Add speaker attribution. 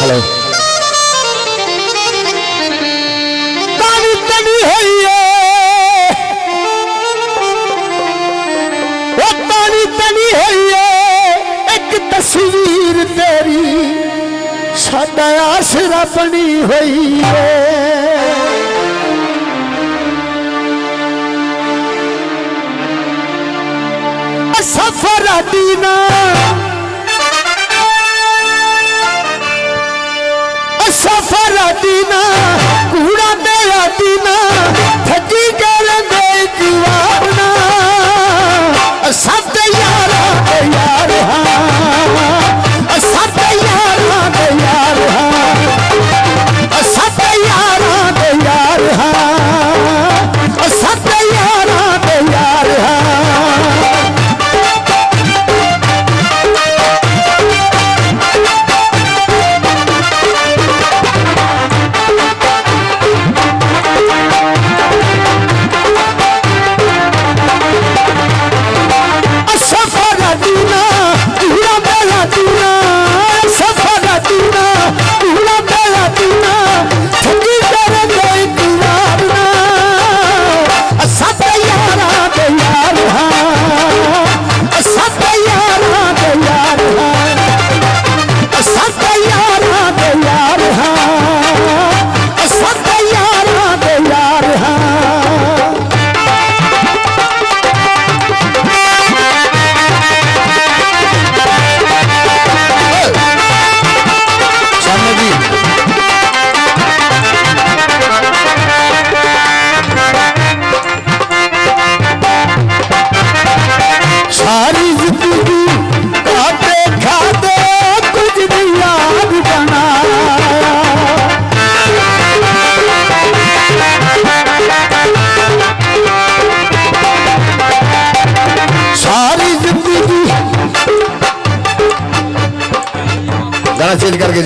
Speaker 1: Hello तानी तनी है वो तानी तनी है एक तस्वीर तेरी साडा आसरा बनी हुई है। सफर दीना सफर दीना कूड़ा दया दीना थकी कर दे दीवाना सब यारा दे यार हाँ सब यारा दे यार हाँ सब यारा दे यार हाँ सब यारा दे यार हाँ। गाना चेंज करके